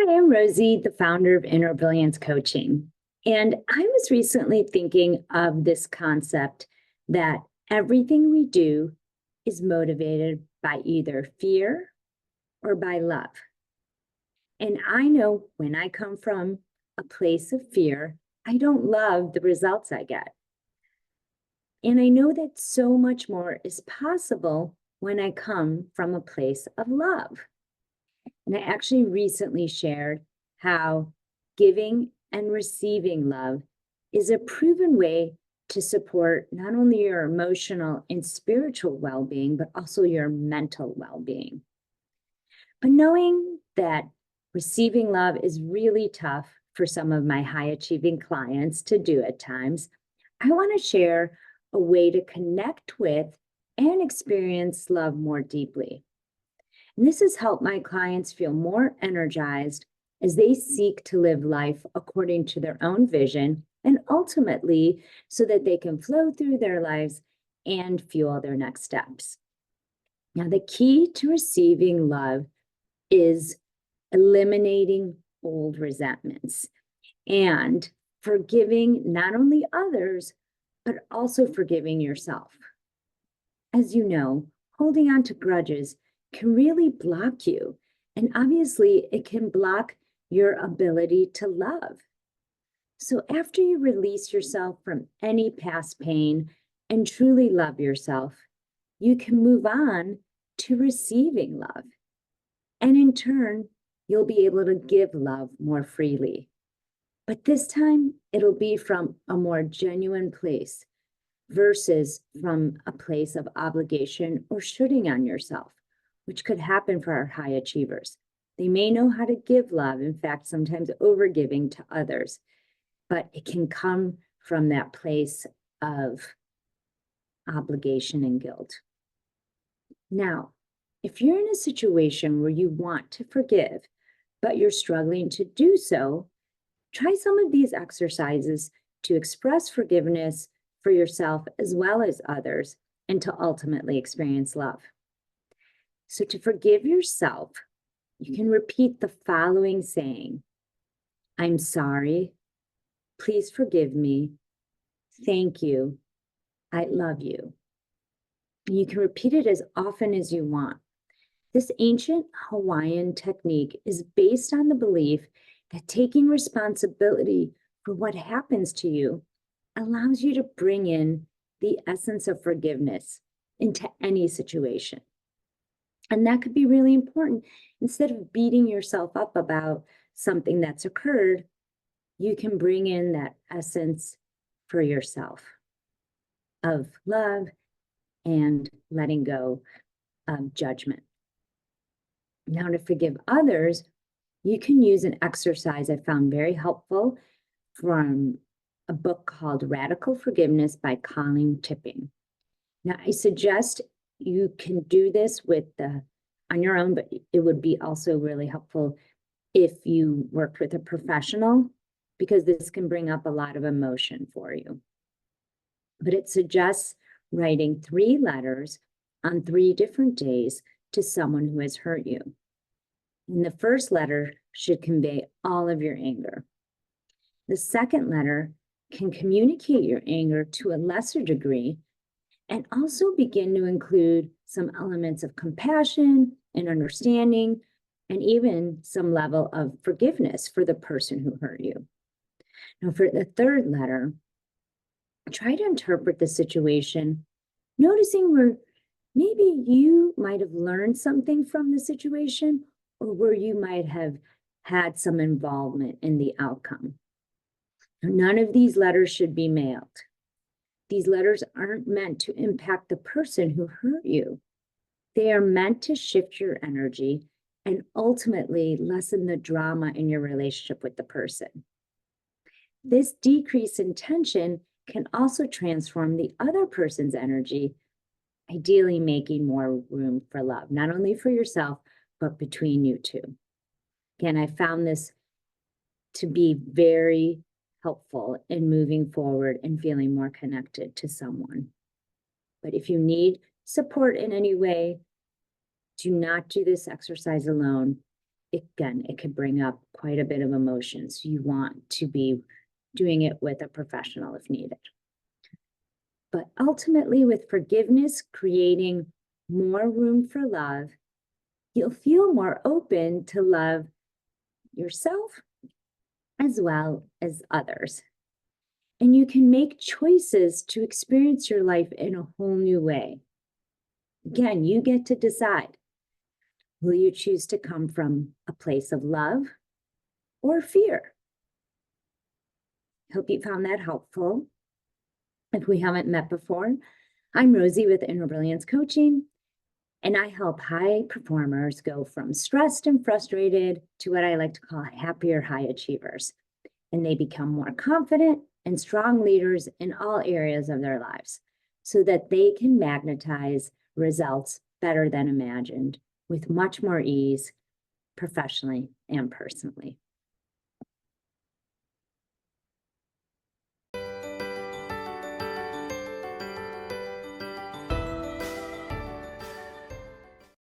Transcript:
Hi, I'm Rosie, the founder of Inner Brilliance Coaching. And I was recently thinking of this concept that everything we do is motivated by either fear or by love. And I know when I come from a place of fear, I don't love the results I get. And I know that so much more is possible when I come from a place of love. And I actually recently shared how giving and receiving love is a proven way to support not only your emotional and spiritual well-being, but also your mental well-being. But knowing that receiving love is really tough for some of my high-achieving clients to do at times, I want to share a way to connect with and experience love more deeply. And this has helped my clients feel more energized as they seek to live life according to their own vision and ultimately so that they can flow through their lives and fuel their next steps. Now, the key to receiving love is eliminating old resentments and forgiving not only others, but also forgiving yourself. As you know, holding on to grudges can really block you. And obviously, it can block your ability to love. So after you release yourself from any past pain and truly love yourself, you can move on to receiving love. And in turn, you'll be able to give love more freely. But this time, it'll be from a more genuine place versus from a place of obligation or shooting on yourself, which could happen for our high achievers. They may know how to give love, in fact, sometimes overgiving to others, but it can come from that place of obligation and guilt. Now, if you're in a situation where you want to forgive, but you're struggling to do so, try some of these exercises to express forgiveness for yourself as well as others and to ultimately experience love. So to forgive yourself, you can repeat the following saying: I'm sorry, please forgive me, thank you, I love you. And you can repeat it as often as you want. This ancient Hawaiian technique is based on the belief that taking responsibility for what happens to you allows you to bring in the essence of forgiveness into any situation. And that could be really important. Instead of beating yourself up about something that's occurred, you can bring in that essence for yourself of love and letting go of judgment. Now, to forgive others, you can use an exercise I found very helpful from a book called Radical Forgiveness by Colleen Tipping. Now, I suggest you can do this on your own, but it would be also really helpful if you worked with a professional, because this can bring up a lot of emotion for you. But it suggests writing 3 letters on 3 different days to someone who has hurt you. And the first letter should convey all of your anger. The second letter can communicate your anger to a lesser degree and also begin to include some elements of compassion and understanding, and even some level of forgiveness for the person who hurt you. Now, for the third letter, try to interpret the situation, noticing where maybe you might have learned something from the situation or where you might have had some involvement in the outcome. None of these letters should be mailed. These letters aren't meant to impact the person who hurt you. They are meant to shift your energy and ultimately lessen the drama in your relationship with the person. This decrease in tension can also transform the other person's energy, ideally making more room for love, not only for yourself, but between you two. Again, I found this to be very helpful in moving forward and feeling more connected to someone. But if you need support in any way, do not do this exercise alone. again, it could bring up quite a bit of emotions. You want to be doing it with a professional if needed. But ultimately, with forgiveness creating more room for love, you'll feel more open to love yourself as well as others. And you can make choices to experience your life in a whole new way. Again, you get to decide. Will you choose to come from a place of love or fear? Hope you found that helpful. If we haven't met before, I'm Rosie with Inner Brilliance Coaching, and I help high performers go from stressed and frustrated to what I like to call happier high achievers. And they become more confident and strong leaders in all areas of their lives so that they can magnetize results better than imagined with much more ease, professionally and personally.